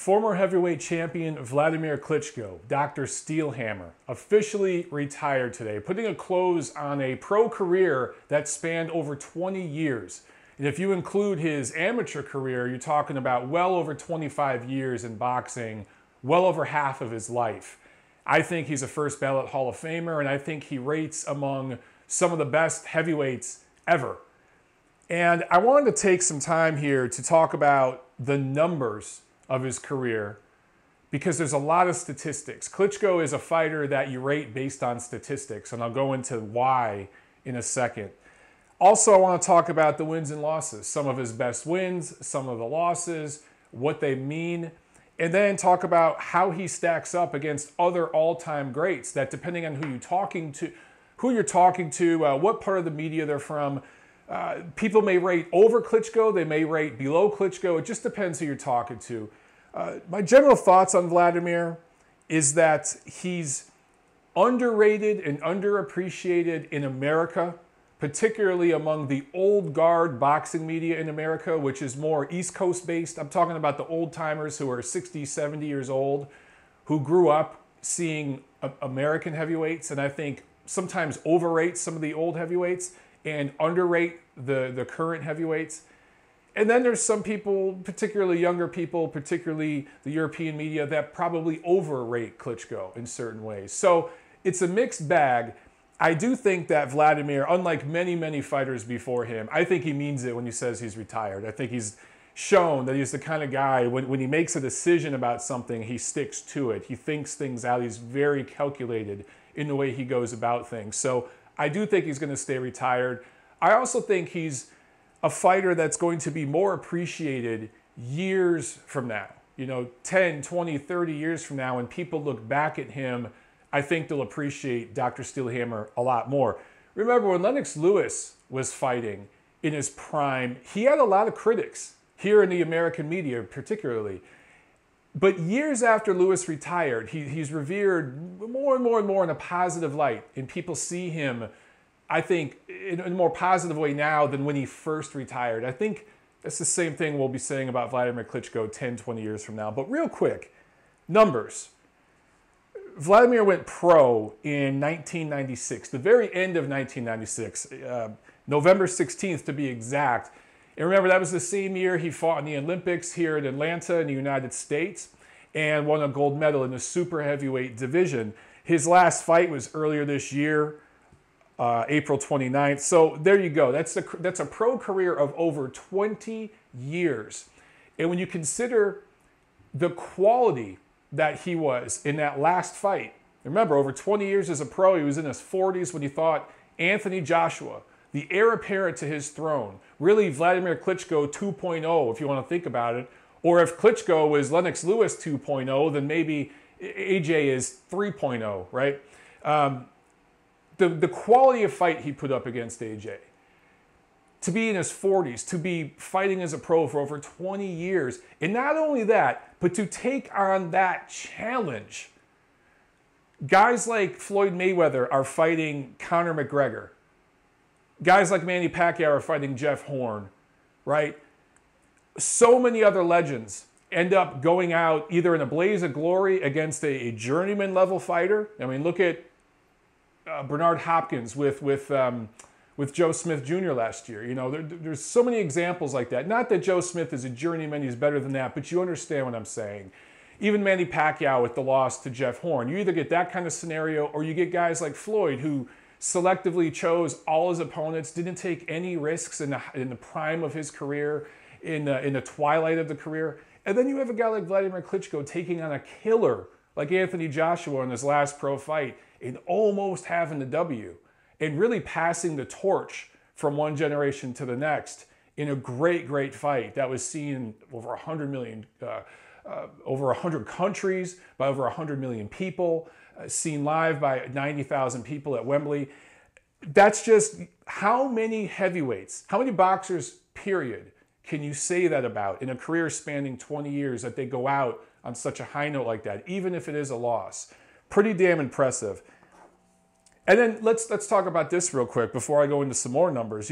Former heavyweight champion Wladimir Klitschko, Dr. Steelhammer, officially retired today, putting a close on a pro career that spanned over 20 years. And if you include his amateur career, you're talking about well over 25 years in boxing, well over half of his life. I think he's a first ballot Hall of Famer, and I think he rates among some of the best heavyweights ever. And I wanted to take some time here to talk about the numbers of his career, because there's a lot of statistics. Klitschko is a fighter that you rate based on statistics, and I'll go into why in a second. Also, I want to talk about the wins and losses, some of his best wins, some of the losses, what they mean, and then talk about how he stacks up against other all-time greats that, depending on who you're talking to, what part of the media they're from, people may rate over Klitschko, they may rate below Klitschko. It just depends who you're talking to. My general thoughts on Wladimir is that he's underrated and underappreciated in America, particularly among the old guard boxing media in America, which is more East Coast based. I'm talking about the old timers who are 60, 70 years old, who grew up seeing American heavyweights, and I think sometimes overrate some of the old heavyweights and underrate the current heavyweights. And then there's some people, particularly younger people, particularly the European media, that probably overrate Klitschko in certain ways. So it's a mixed bag. I do think that Wladimir, unlike many, many fighters before him, I think he means it when he says he's retired. I think he's shown that he's the kind of guy, when he makes a decision about something, he sticks to it. He thinks things out. He's very calculated in the way he goes about things. So I do think he's going to stay retired. I also think he's a fighter that's going to be more appreciated years from now. 10, 20, 30 years from now, when people look back at him, I think they'll appreciate Dr. Steelhammer a lot more. Remember, when Lennox Lewis was fighting in his prime, he had a lot of critics here in the American media particularly. But years after Lewis retired, he's revered more and more and more in a positive light. And people see him, I think, in a more positive way now than when he first retired. I think that's the same thing we'll be saying about Wladimir Klitschko 10, 20 years from now. But real quick, numbers. Wladimir went pro in 1996, the very end of 1996, November 16th to be exact. And remember, that was the same year he fought in the Olympics here in Atlanta in the United States and won a gold medal in the super heavyweight division. His last fight was earlier this year, April 29th. So there you go. That's a pro career of over 20 years. And when you consider the quality that he was in that last fight, remember, over 20 years as a pro, he was in his 40s when he fought Anthony Joshua, the heir apparent to his throne. Really, Wladimir Klitschko 2.0, if you want to think about it. Or if Klitschko was Lennox Lewis 2.0, then maybe AJ is 3.0, right? The quality of fight he put up against AJ. To be in his 40s, to be fighting as a pro for over 20 years. And not only that, but to take on that challenge. Guys like Floyd Mayweather are fighting Conor McGregor. Guys like Manny Pacquiao are fighting Jeff Horn, right? So many other legends end up going out either in a blaze of glory against a journeyman level fighter. I mean, look at Bernard Hopkins with Joe Smith Jr. last year. There's so many examples like that. Not that Joe Smith is a journeyman, he's better than that, but you understand what I'm saying. Even Manny Pacquiao with the loss to Jeff Horn. You either get that kind of scenario or you get guys like Floyd who selectively chose all his opponents, didn't take any risks in the prime of his career, in the twilight of the career. And then you have a guy like Wladimir Klitschko taking on a killer like Anthony Joshua in his last pro fight and almost having the W and really passing the torch from one generation to the next in a great, great fight that was seen over 100 million, over 100 countries, by over 100 million people, seen live by 90,000 people at Wembley. That's just how many heavyweights, how many boxers, period, can you say that about in a career spanning 20 years that they go out on such a high note like that, even if it is a loss? Pretty damn impressive. And then let's talk about this real quick before I go into some more numbers.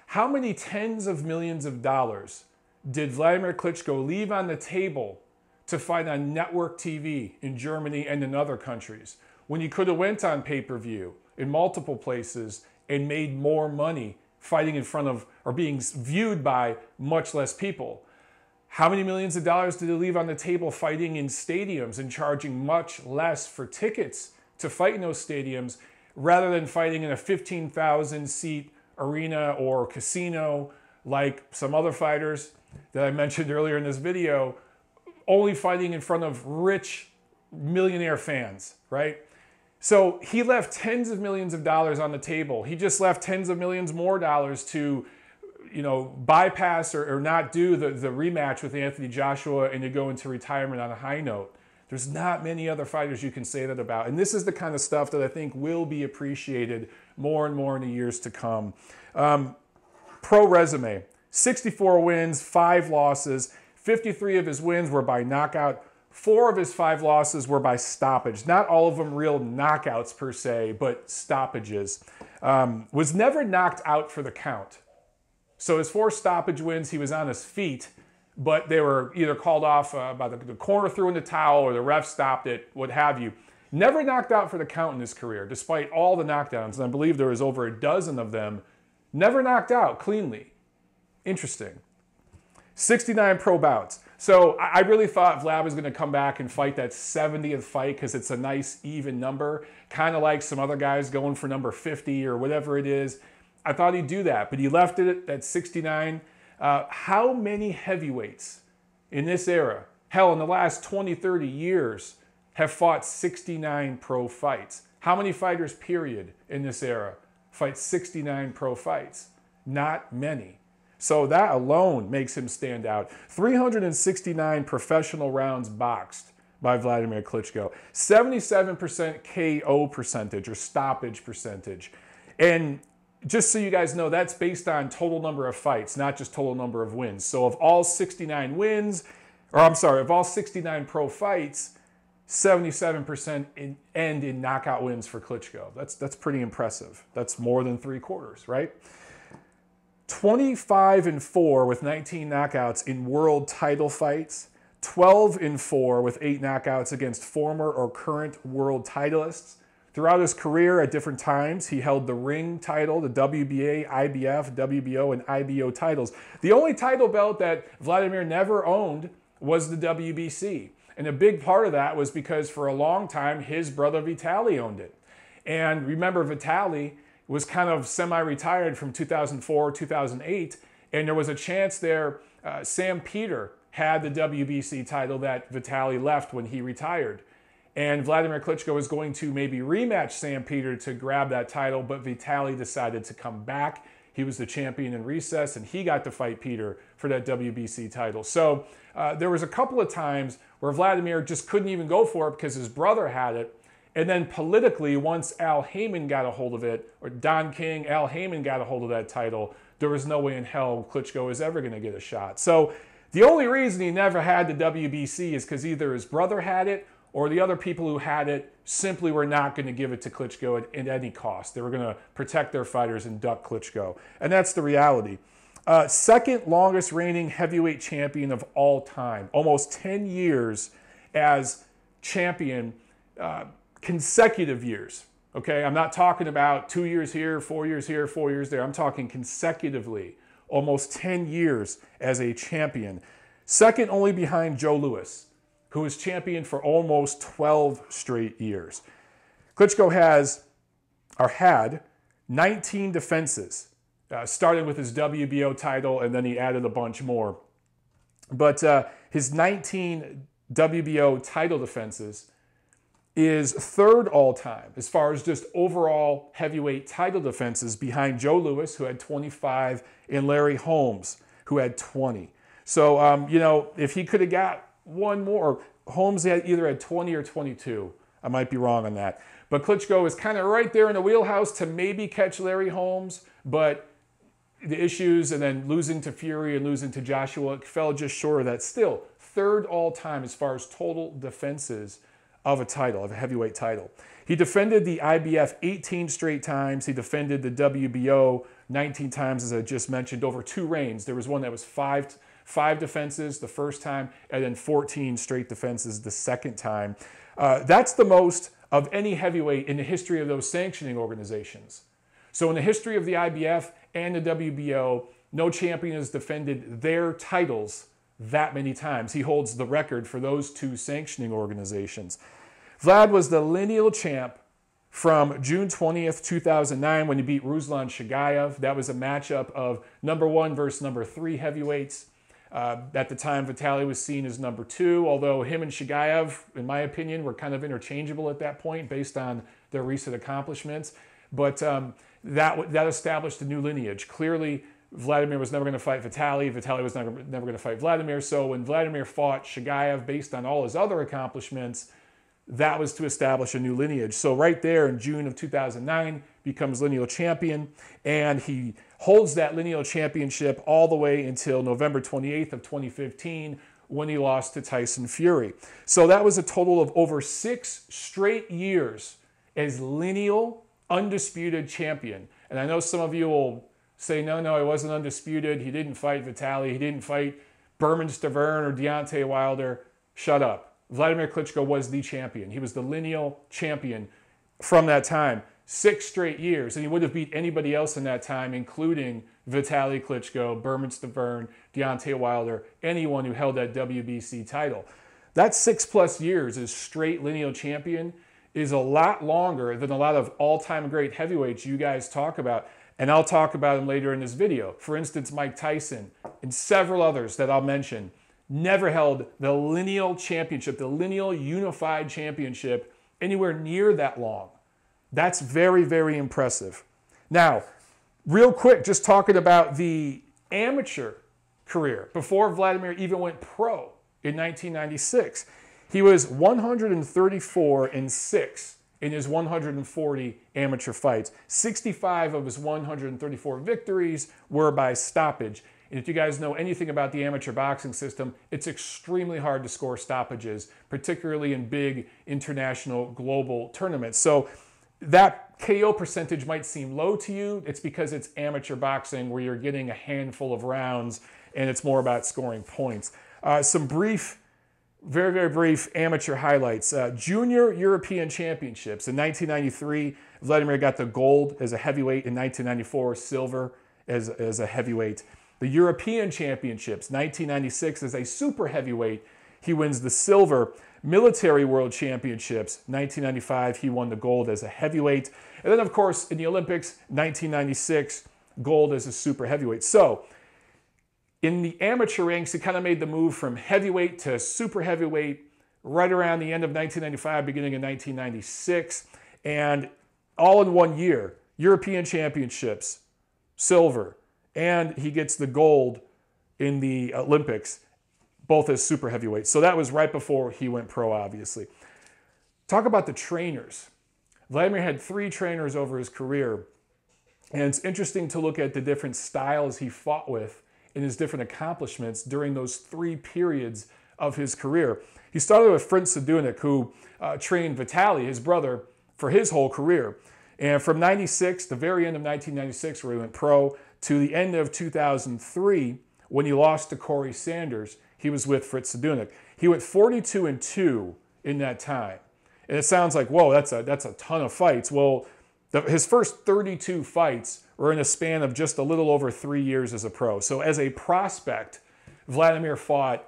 How many tens of millions of dollars did Wladimir Klitschko leave on the table to fight on network TV in Germany and in other countries, when you could have went on pay-per-view in multiple places and made more money fighting in front of or being viewed by much less people? How many millions of dollars did they leave on the table fighting in stadiums and charging much less for tickets to fight in those stadiums rather than fighting in a 15,000 seat arena or casino like some other fighters that I mentioned earlier in this video, only fighting in front of rich millionaire fans, right? So he left tens of millions of dollars on the table. He just left tens of millions more dollars to, bypass or not do the rematch with Anthony Joshua and to go into retirement on a high note. There's not many other fighters you can say that about. And this is the kind of stuff that I think will be appreciated more and more in the years to come. Pro resume, 64 wins, 5 losses. 53 of his wins were by knockout. 4 of his 5 losses were by stoppage. Not all of them real knockouts per se, but stoppages. Was never knocked out for the count. So his 4 stoppage wins, he was on his feet, but they were either called off by the corner threw in the towel or the ref stopped it, what have you. Never knocked out for the count in his career, despite all the knockdowns, and I believe there was over a dozen of them. Never knocked out cleanly. Interesting. 69 pro bouts. So I really thought Vlad was going to come back and fight that 70th fight because it's a nice even number, kind of like some other guys going for number 50 or whatever it is. I thought he'd do that, but he left it at 69. How many heavyweights in this era, hell, in the last 20, 30 years, have fought 69 pro fights? How many fighters, period, in this era fight 69 pro fights? Not many. So that alone makes him stand out. 369 professional rounds boxed by Wladimir Klitschko. 77% KO percentage or stoppage percentage. And just so you guys know, that's based on total number of fights, not just total number of wins. So of all 69 wins, or I'm sorry, of all 69 pro fights, 77% end in knockout wins for Klitschko. That's pretty impressive. That's more than 3/4, right? 25-4 with 19 knockouts in world title fights. 12-4 with 8 knockouts against former or current world titleists. Throughout his career at different times, he held the ring title, the WBA, IBF, WBO, and IBO titles. The only title belt that Wladimir never owned was the WBC. And a big part of that was because for a long time, his brother Vitaly owned it. And remember, Vitaly was kind of semi-retired from 2004, 2008, and there was a chance there, Sam Peter had the WBC title that Vitaly left when he retired. And Wladimir Klitschko was going to maybe rematch Sam Peter to grab that title, but Vitaly decided to come back. He was the champion in recess, and he got to fight Peter for that WBC title. So there was a couple of times where Wladimir just couldn't even go for it because his brother had it. And then politically, once Al Heyman got a hold of it, or Don King, Al Heyman got a hold of that title, there was no way in hell Klitschko was ever going to get a shot. So the only reason he never had the WBC is because either his brother had it or the other people who had it simply were not going to give it to Klitschko at any cost. They were going to protect their fighters and duck Klitschko. And that's the reality. Second longest reigning heavyweight champion of all time. Almost 10 years as champion, consecutive years. Okay, I'm not talking about 2 years here, 4 years here, 4 years there. I'm talking consecutively. Almost 10 years as a champion. Second only behind Joe Louis, who was champion for almost 12 straight years. Klitschko had 19 defenses, started with his WBO title, and then he added a bunch more. But his 19 WBO title defenses is third all-time as far as just overall heavyweight title defenses behind Joe Louis, who had 25, and Larry Holmes, who had 20. So, if he could have got one more, Holmes either had 20 or 22. I might be wrong on that. But Klitschko is kind of right there in the wheelhouse to maybe catch Larry Holmes, but the issues and then losing to Fury and losing to Joshua fell just short of that. Still, third all-time as far as total defenses of a title, of a heavyweight title. He defended the IBF 18 straight times. He defended the WBO 19 times, as I just mentioned, over 2 reigns. There was one that was five 5 defenses the first time, and then 14 straight defenses the second time. That's the most of any heavyweight in the history of those sanctioning organizations. So in the history of the IBF and the WBO, no champion has defended their titles that many times. He holds the record for those 2 sanctioning organizations. Vlad was the lineal champ from June 20th, 2009, when he beat Ruslan Chagayev. That was a matchup of number 1 versus number 3 heavyweights. At the time, Vitaly was seen as number 2, although him and Chagayev, in my opinion, were kind of interchangeable at that point based on their recent accomplishments. But that established a new lineage. Clearly, Wladimir was never going to fight Vitaly. Vitaly was never going to fight Wladimir. So when Wladimir fought Chagayev based on all his other accomplishments, that was to establish a new lineage. So right there in June of 2009, becomes lineal champion, and he holds that lineal championship all the way until November 28th of 2015, when he lost to Tyson Fury. So that was a total of over 6 straight years as lineal, undisputed champion. And I know some of you will say, no, he wasn't undisputed. He didn't fight Vitaly. He didn't fight Berman Stavern or Deontay Wilder. Shut up. Wladimir Klitschko was the champion. He was the lineal champion from that time. 6 straight years. And he would have beat anybody else in that time, including Vitaly Klitschko, Berman Stavern, Deontay Wilder, anyone who held that WBC title. That 6+ years as straight lineal champion is a lot longer than a lot of all-time great heavyweights you guys talk about. And I'll talk about them later in this video. For instance, Mike Tyson and several others that I'll mention never held the lineal championship, the lineal unified championship, anywhere near that long. That's very, very impressive. Now, real quick, just talking about the amateur career, before Wladimir even went pro in 1996, he was 134-6 in his 140 amateur fights. 65 of his 134 victories were by stoppage. And if you guys know anything about the amateur boxing system, it's extremely hard to score stoppages, particularly in big international global tournaments. So that KO percentage might seem low to you. It's because it's amateur boxing where you're getting a handful of rounds and it's more about scoring points. Some brief, very, very brief amateur highlights. Junior European Championships. In 1993, Wladimir got the gold as a heavyweight. In 1994, silver as a heavyweight. The European Championships, 1996, as a super heavyweight, he wins the silver. Military World Championships, 1995, he won the gold as a heavyweight. And then, of course, in the Olympics, 1996, gold as a super heavyweight. So, in the amateur ranks, he kind of made the move from heavyweight to super heavyweight right around the end of 1995, beginning of 1996. And all in one year, European Championships, silver, and he gets the gold in the Olympics, both as super heavyweight. So that was right before he went pro, obviously. Talk about the trainers. Wladimir had 3 trainers over his career. And it's interesting to look at the different styles he fought with in his different accomplishments during those 3 periods of his career. He started with Fritz Sadunik, who trained Vitaly, his brother, for his whole career. And from 96, the very end of 1996, where he went pro, to the end of 2003, when he lost to Corey Sanders, he was with Fritz Sadunik. He went 42-2 in that time. And it sounds like, whoa, that's a ton of fights. Well, his first 32 fights were in a span of just a little over 3 years as a pro. So as a prospect, Wladimir fought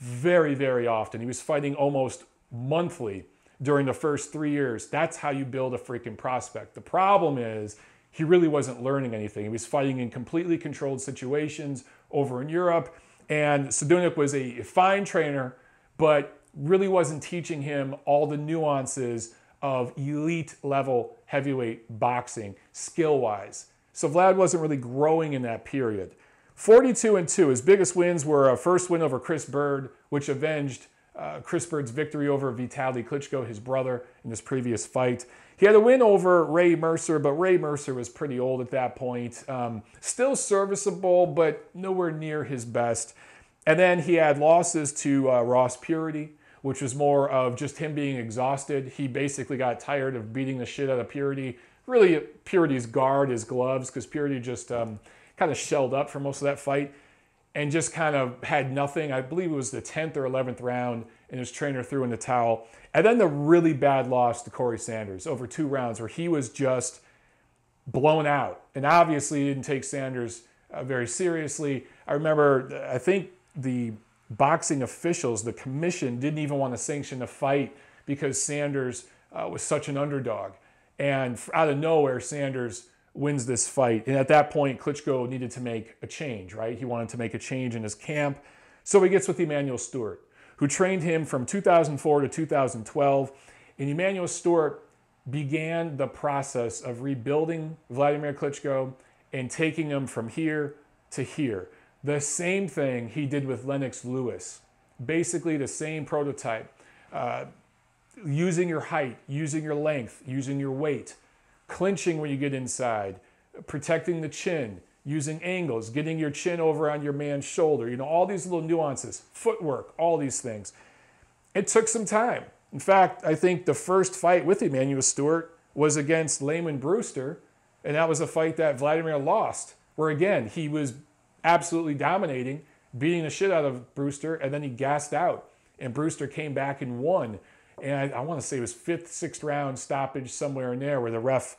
very, very often. He was fighting almost monthly during the first 3 years. That's how you build a freaking prospect. The problem is he really wasn't learning anything. He was fighting in completely controlled situations over in Europe. And Sadunik was a fine trainer, but really wasn't teaching him all the nuances of elite level heavyweight boxing, skill-wise. So Vlad wasn't really growing in that period. 42-2, his biggest wins were a first win over Chris Bird, which avenged Chris Bird's victory over Vitaly Klitschko, his brother, in his previous fight. He had a win over Ray Mercer, but Ray Mercer was pretty old at that point. Still serviceable, but nowhere near his best. And then he had losses to Ross Purity, which was more of just him being exhausted. He basically got tired of beating the shit out of Purity. Really, Purity's guard, his gloves, because Purity just kind of shelled up for most of that fight. and just kind of had nothing. I believe it was the 10th or 11th round, and his trainer threw in the towel. And then the really bad loss to Corey Sanders over 2 rounds where he was just blown out. And obviously he didn't take Sanders very seriously. I remember, I think the boxing officials, the commission, didn't even want to sanction the fight because Sanders was such an underdog. And out of nowhere, Sanders wins this fight. And at that point, Klitschko needed to make a change, right? He wanted to make a change in his camp. So he gets with Emanuel Stewart, who trained him from 2004 to 2012. And Emanuel Stewart began the process of rebuilding Wladimir Klitschko and taking him from here to here. The same thing he did with Lennox Lewis. Basically the same prototype. Using your height, using your length, using your weight, clinching when you get inside, protecting the chin, using angles, getting your chin over on your man's shoulder, all these little nuances, footwork, all these things. It took some time. In fact, I think the first fight with Emanuel Stewart was against Layman Brewster, and that was a fight that Wladimir lost, where again, he was absolutely dominating, beating the shit out of Brewster, and then he gassed out, and Brewster came back and won. And I want to say it was 5th, 6th round stoppage somewhere in there where the ref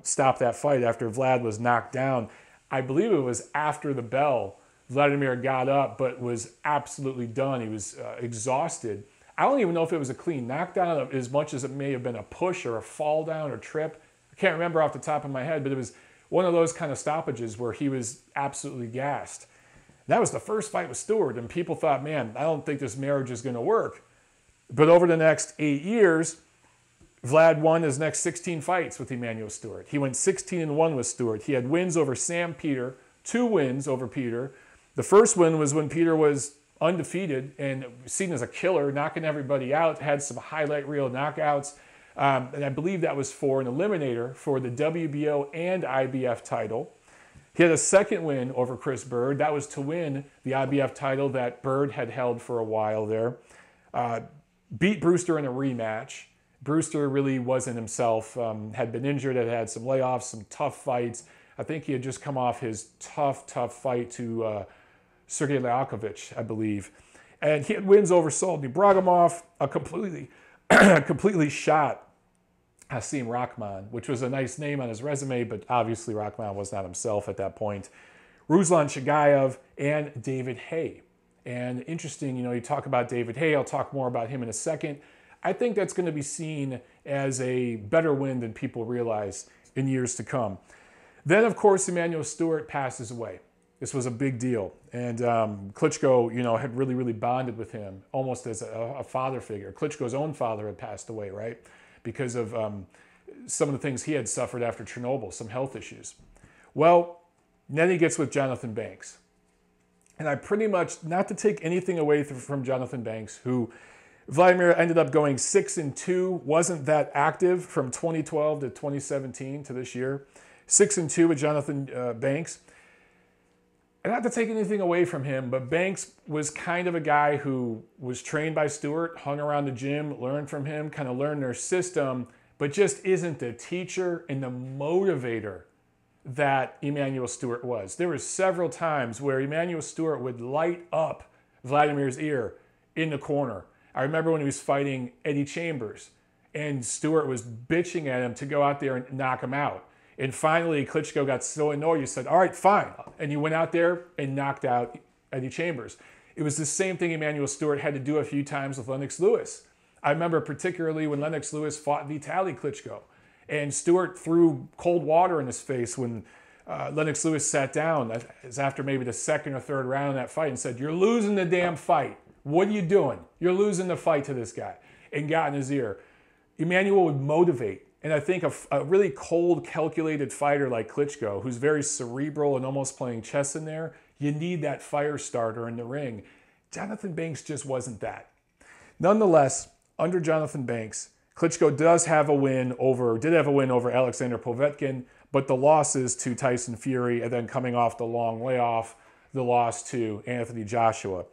stopped that fight after Vlad was knocked down. I believe it was after the bell. Wladimir got up but was absolutely done. He was exhausted. I don't even know if it was a clean knockdown as much as it may have been a push or a fall down or trip. I can't remember off the top of my head, but it was one of those kind of stoppages where he was absolutely gassed. That was the first fight with Stewart, and people thought, man, I don't think this marriage is going to work. But over the next 8 years, Vlad won his next 16 fights with Emanuel Stewart. He went 16-1 with Stewart. He had wins over Sam Peter, 2 wins over Peter. The first win was when Peter was undefeated and seen as a killer, knocking everybody out, had some highlight reel knockouts. And I believe that was for an eliminator for the WBO and IBF title. He had a second win over Chris Bird. That was to win the IBF title that Bird had held for a while there. Beat Brewster in a rematch. Brewster really wasn't himself, had been injured, had some layoffs, some tough fights. I think he had just come off his tough fight to Sergey Lyakovich, I believe. And he had wins over Soldy Bragomov, a completely shot Hasim Rahman, which was a nice name on his resume, but obviously Rahman was not himself at that point. Ruslan Chagayev and David Haye. And interesting, you talk about David Haye. I'll talk more about him in a second. I think that's going to be seen as a better win than people realize in years to come. Then, of course, Emanuel Stewart passes away. This was a big deal. And Klitschko, had really bonded with him almost as a father figure. Klitschko's own father had passed away, right? Because of some of the things he had suffered after Chernobyl, some health issues. Well, then he gets with Jonathan Banks. And I pretty much, not to take anything away from Jonathan Banks, who Wladimir ended up going 6-2, wasn't that active from 2012 to 2017 to this year. 6-2 with Jonathan Banks. And not to take anything away from him, but Banks was kind of a guy who was trained by Stewart, hung around the gym, learned from him, kind of learned their system, but just isn't the teacher and the motivator that Emanuel Stewart was. There were several times where Emanuel Stewart would light up Vladimir's ear in the corner. I remember when he was fighting Eddie Chambers and Stewart was bitching at him to go out there and knock him out. And finally, Klitschko got so annoyed, he said, all right, fine. And he went out there and knocked out Eddie Chambers. It was the same thing Emanuel Stewart had to do a few times with Lennox Lewis. I remember particularly when Lennox Lewis fought Vitaly Klitschko. And Stewart threw cold water in his face when Lennox Lewis sat down. It was after maybe the 2nd or 3rd round of that fight and said, you're losing the damn fight. What are you doing? You're losing the fight to this guy. And got in his ear. Emanuel would motivate. And I think a really cold, calculated fighter like Klitschko, who's very cerebral and almost playing chess in there, you need that fire starter in the ring. Jonathan Banks just wasn't that. Nonetheless, under Jonathan Banks, Klitschko did have a win over Alexander Povetkin, but the losses to Tyson Fury and then coming off the long layoff, the loss to Anthony Joshua.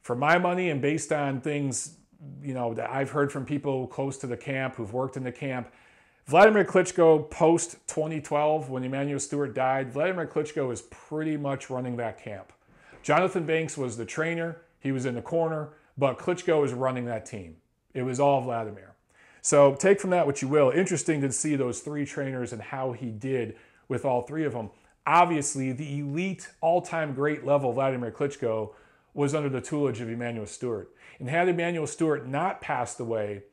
For my money and based on things, that I've heard from people close to the camp who've worked in the camp, Wladimir Klitschko post-2012, when Emanuel Stewart died, Wladimir Klitschko is pretty much running that camp. Jonathan Banks was the trainer. He was in the corner, but Klitschko was running that team. It was all Wladimir. So take from that what you will. Interesting to see those three trainers and how he did with all three of them. Obviously, the elite, all-time great level Wladimir Klitschko was under the tutelage of Emanuel Stewart. And had Emanuel Stewart not passed away,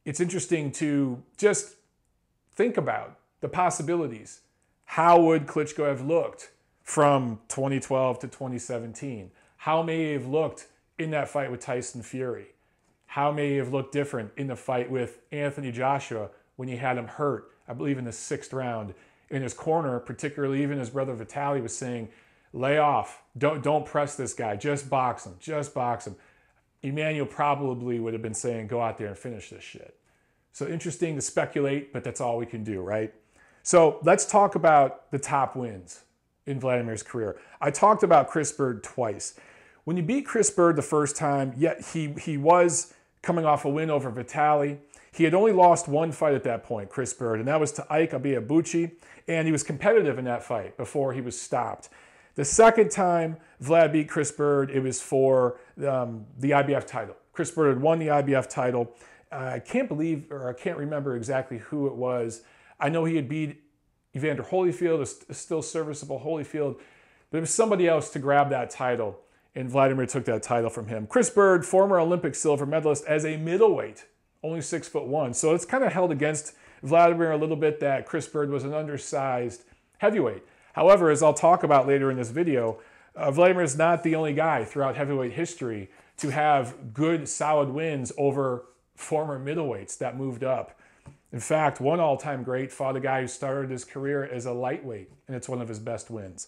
it's interesting to just think about the possibilities. How would Klitschko have looked from 2012 to 2017? How may he have looked in that fight with Tyson Fury? How may he have looked different in the fight with Anthony Joshua when he had him hurt, I believe in the 6th round? In his corner, particularly even his brother Vitaly was saying, lay off, don't press this guy, just box him, just box him. Emanuel probably would have been saying, go out there and finish this shit. So interesting to speculate, but that's all we can do, right? So let's talk about the top wins in Wladimir's career. I talked about Chris Bird twice. When you beat Chris Bird the first time, yet he was coming off a win over Vitaly. He had only lost one fight at that point, Chris Bird, and that was to Ike Abiabuchi, and he was competitive in that fight before he was stopped. The second time Vlad beat Chris Bird, it was for the IBF title. Chris Bird had won the IBF title. I can't remember exactly who it was. I know he had beat Evander Holyfield, a still serviceable Holyfield, but it was somebody else to grab that title, and Wladimir took that title from him. Chris Bird, former Olympic silver medalist as a middleweight, only 6'1". So it's kind of held against Wladimir a little bit that Chris Bird was an undersized heavyweight. However, as I'll talk about later in this video, Wladimir is not the only guy throughout heavyweight history to have good, solid wins over former middleweights that moved up. In fact, one all-time great fought a guy who started his career as a lightweight, and it's one of his best wins.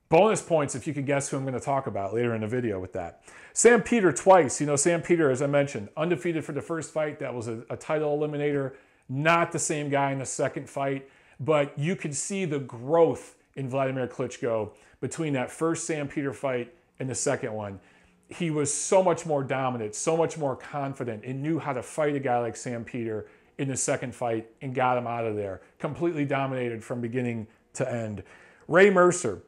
Bonus points if you could guess who I'm going to talk about later in the video with that. Sam Peter twice. You know, Sam Peter, as I mentioned, undefeated for the first fight. That was a title eliminator. Not the same guy in the second fight, but you could see the growth in Wladimir Klitschko between that first Sam Peter fight and the second one. He was so much more dominant, so much more confident, and knew how to fight a guy like Sam Peter in the second fight and got him out of there. Completely dominated from beginning to end. Ray Mercer.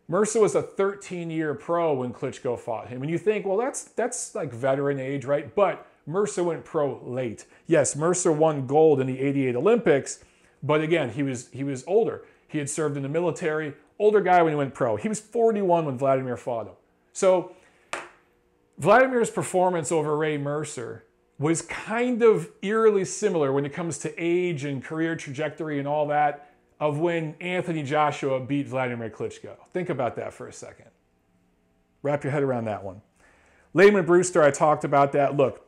Mercer was a 13-year pro when Klitschko fought him. And you think, well, that's like veteran age, right? But Mercer went pro late. Yes, Mercer won gold in the '88 Olympics, but again, he was older. He had served in the military, older guy when he went pro. He was 41 when Wladimir fought him. So Wladimir's performance over Ray Mercer was kind of eerily similar when it comes to age and career trajectory and all that of when Anthony Joshua beat Wladimir Klitschko. Think about that for a second. Wrap your head around that one. Layman Brewster, I talked about that. Look,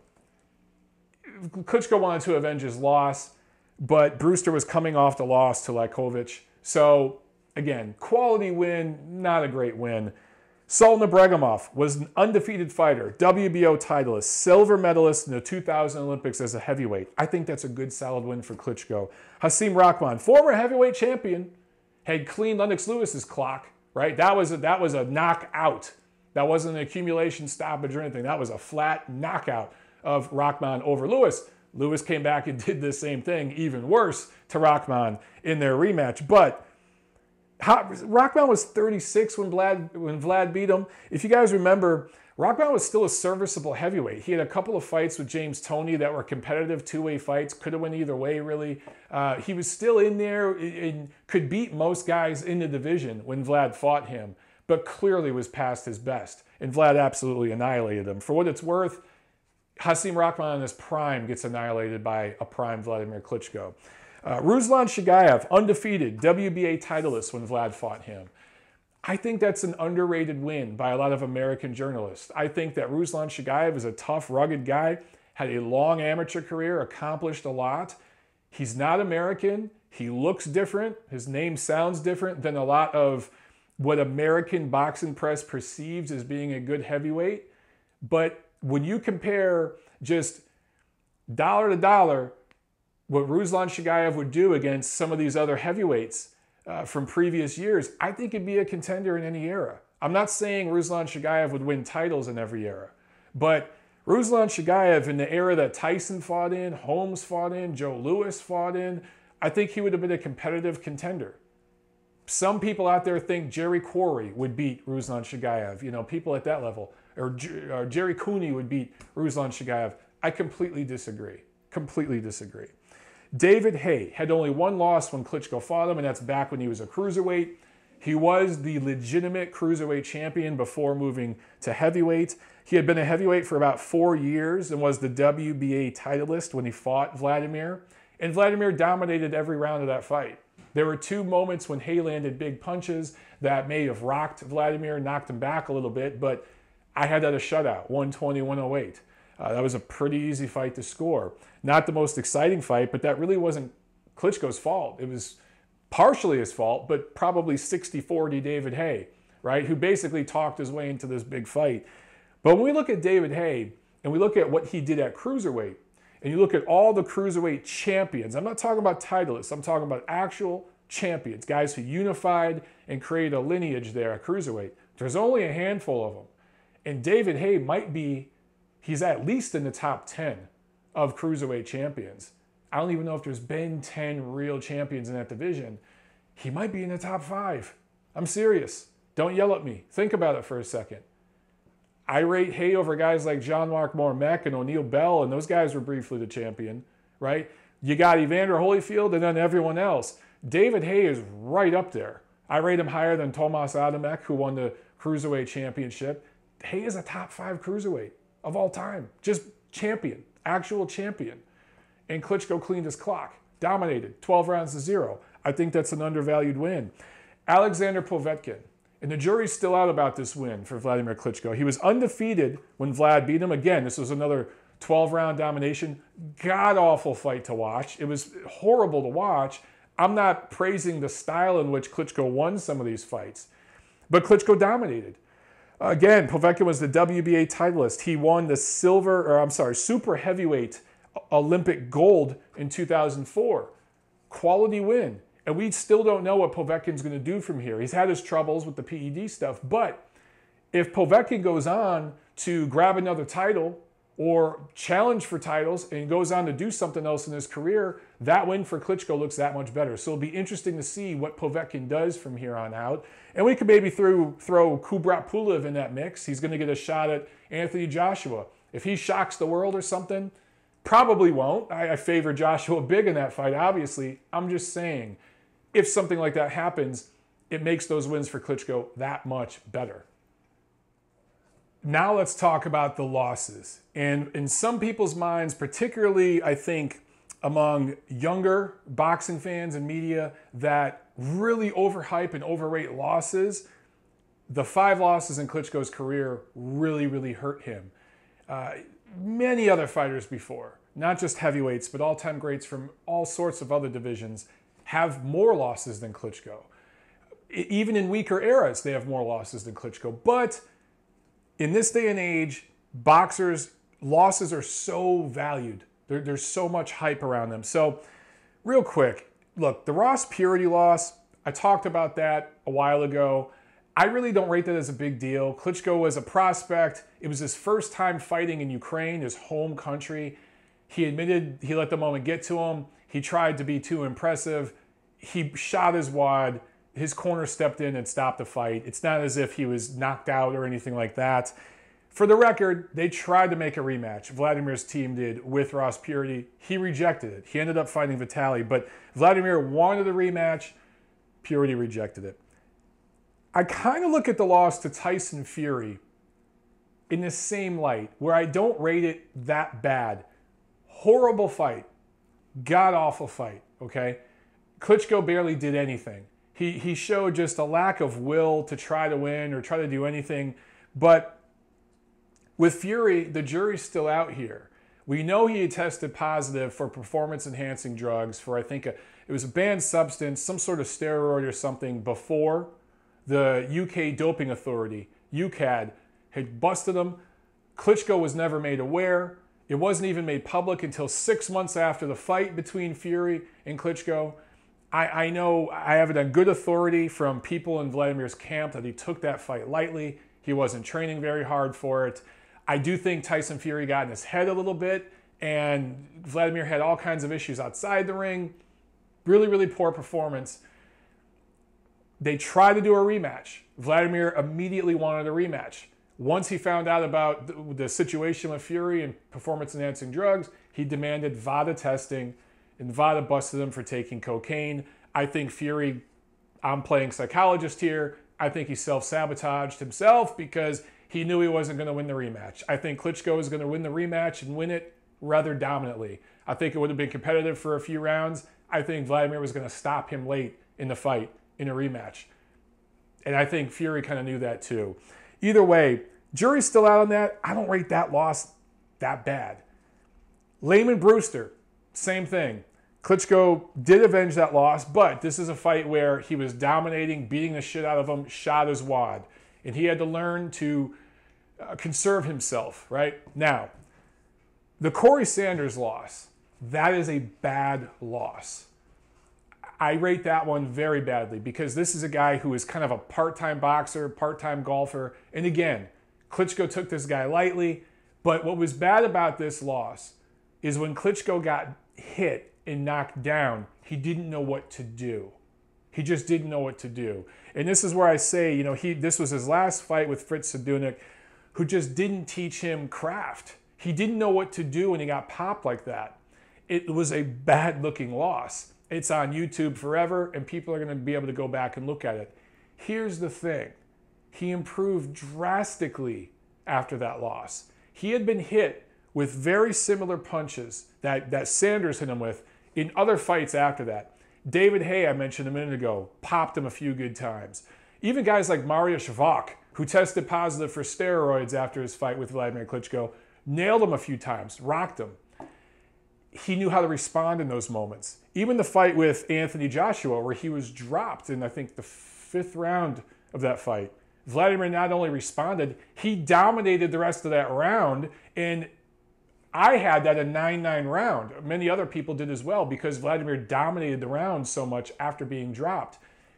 Klitschko wanted to avenge his loss, but Brewster was coming off the loss to Lajkovic. So, again, quality win, not a great win. Sultan Ibragimov was an undefeated fighter, WBO titleist, silver medalist in the 2000 Olympics as a heavyweight. I think that's a good, solid win for Klitschko. Hasim Rahman, former heavyweight champion, had cleaned Lennox Lewis's clock, right? That was a knockout. That wasn't an accumulation stoppage or anything. That was a flat knockout of Rahman over Lewis. Lewis came back and did the same thing, even worse, to Rahman in their rematch. But Rahman was 36 when Vlad beat him. If you guys remember, Rahman was still a serviceable heavyweight. He had a couple of fights with James Toney that were competitive two-way fights. Could have went either way, really. He was still in there and could beat most guys in the division when Vlad fought him, but clearly was past his best. And Vlad absolutely annihilated him. For what it's worth, Hasim Rahman in his prime gets annihilated by a prime Wladimir Klitschko. Ruslan Shagayev, undefeated, WBA titleist when Vlad fought him. I think that's an underrated win by a lot of American journalists. I think that Ruslan Shagayev is a tough, rugged guy, had a long amateur career, accomplished a lot. He's not American. He looks different. His name sounds different than a lot of what American boxing press perceives as being a good heavyweight. But when you compare just dollar to dollar, what Ruslan Shagayev would do against some of these other heavyweights from previous years, I think he'd be a contender in any era. I'm not saying Ruslan Shagayev would win titles in every era, but Ruslan Shagayev in the era that Tyson fought in, Holmes fought in, Joe Louis fought in, I think he would have been a competitive contender. Some people out there think Jerry Quarry would beat Ruslan Chagayev. You know, people at that level. Or Jerry Cooney would beat Ruslan Chagayev. I completely disagree. Completely disagree. David Haye had only one loss when Klitschko fought him, and that's back when he was a cruiserweight. He was the legitimate cruiserweight champion before moving to heavyweight. He had been a heavyweight for about 4 years and was the WBA titleist when he fought Wladimir. And Wladimir dominated every round of that fight. There were 2 moments when Haye landed big punches that may have rocked Wladimir, knocked him back a little bit, but I had that a shutout, 120-108. That was a pretty easy fight to score. Not the most exciting fight, but that really wasn't Klitschko's fault. It was partially his fault, but probably 60-40 David Haye, right, who basically talked his way into this big fight. But when we look at David Haye and we look at what he did at cruiserweight, and you look at all the cruiserweight champions, I'm not talking about titleists, I'm talking about actual champions, guys who unified and created a lineage there at cruiserweight. There's only a handful of them. And David Haye might be, he's at least in the top 10 of cruiserweight champions. I don't even know if there's been 10 real champions in that division. He might be in the top 5. I'm serious. Don't yell at me. Think about it for a second. I rate Haye over guys like Jean-Marc Mormec and O'Neal Bell, and those guys were briefly the champion, right? You got Evander Holyfield and then everyone else. David Haye is right up there. I rate him higher than Tomas Adamek, who won the cruiserweight championship. Haye is a top 5 cruiserweight of all time. Just champion, actual champion. And Klitschko cleaned his clock, dominated, 12 rounds to 0. I think that's an undervalued win. Alexander Povetkin. And the jury's still out about this win for Wladimir Klitschko. He was undefeated when Vlad beat him. Again, this was another 12-round domination. God-awful fight to watch. It was horrible to watch. I'm not praising the style in which Klitschko won some of these fights. But Klitschko dominated. Again, Povetkin was the WBA titleist. He won the super heavyweight Olympic gold in 2004. Quality win. And we still don't know what Povetkin's going to do from here. He's had his troubles with the PED stuff, but if Povetkin goes on to grab another title or challenge for titles and goes on to do something else in his career, that win for Klitschko looks that much better. So it'll be interesting to see what Povetkin does from here on out. And we could maybe throw Kubrat Pulev in that mix. He's going to get a shot at Anthony Joshua. If he shocks the world or something, probably won't. I favor Joshua big in that fight, obviously. I'm just saying, if something like that happens, it makes those wins for Klitschko that much better. Now let's talk about the losses. And in some people's minds, particularly I think among younger boxing fans and media that really overhype and overrate losses, the 5 losses in Klitschko's career really hurt him. Many other fighters before, not just heavyweights, but all-time greats from all sorts of other divisions, have more losses than Klitschko. Even in weaker eras, they have more losses than Klitschko. But in this day and age, boxers' losses are so valued. There's so much hype around them. So real quick, look, the Ross Purity loss, I talked about that a while ago. I really don't rate that as a big deal. Klitschko was a prospect. It was his first time fighting in Ukraine, his home country. He admitted he let the moment get to him. He tried to be too impressive. He shot his wad. His corner stepped in and stopped the fight. It's not as if he was knocked out or anything like that. For the record, they tried to make a rematch. Vladimir's team did with Ross Purity. He rejected it. He ended up fighting Vitaly, but Wladimir wanted a rematch. Purity rejected it. I kind of look at the loss to Tyson Fury in the same light, where I don't rate it that bad. Horrible fight. God-awful fight, okay? Klitschko barely did anything. He showed just a lack of will to try to win or try to do anything. But with Fury, the jury's still out here. We know he had tested positive for performance-enhancing drugs for, I think, it was a banned substance, some sort of steroid or something before the UK doping authority, UKAD, had busted him. Klitschko was never made aware. It wasn't even made public until 6 months after the fight between Fury and Klitschko. I know I have it on good authority from people in Vladimir's camp that he took that fight lightly. He wasn't training very hard for it. I do think Tyson Fury got in his head a little bit, and Wladimir had all kinds of issues outside the ring. Really poor performance. They tried to do a rematch. Wladimir immediately wanted a rematch. Once he found out about the situation with Fury and performance-enhancing drugs, he demanded VADA testing, and VADA busted him for taking cocaine. I think Fury, I'm playing psychologist here, I think he self-sabotaged himself because he knew he wasn't going to win the rematch. I think Klitschko is going to win the rematch and win it rather dominantly. I think it would have been competitive for a few rounds. I think Wladimir was going to stop him late in the fight in a rematch. And I think Fury kind of knew that too. Either way, jury's still out on that. I don't rate that loss that bad. Layman Brewster, same thing. Klitschko did avenge that loss, but this is a fight where he was dominating, beating the shit out of him, shot his wad. And he had to learn to conserve himself, right? Now, the Corey Sanders loss, that is a bad loss. I rate that one very badly because this is a guy who is kind of a part-time boxer, part-time golfer. And again, Klitschko took this guy lightly. But what was bad about this loss is when Klitschko got hit and knocked down, he didn't know what to do. He just didn't know what to do. And this is where I say, you know, this was his last fight with Fritz Sadunik, who just didn't teach him craft. He didn't know what to do when he got popped like that. It was a bad-looking loss. It's on YouTube forever, and people are going to be able to go back and look at it. Here's the thing. He improved drastically after that loss. He had been hit with very similar punches that Sanders hit him with in other fights after that. David Haye, I mentioned a minute ago, popped him a few good times. Even guys like Mariusz Wach, who tested positive for steroids after his fight with Wladimir Klitschko, nailed him a few times, rocked him. He knew how to respond in those moments. Even the fight with Anthony Joshua, where he was dropped in, I think, the 5th round of that fight, Wladimir not only responded, he dominated the rest of that round, and I had that a 9-9 round. Many other people did as well because Wladimir dominated the round so much after being dropped.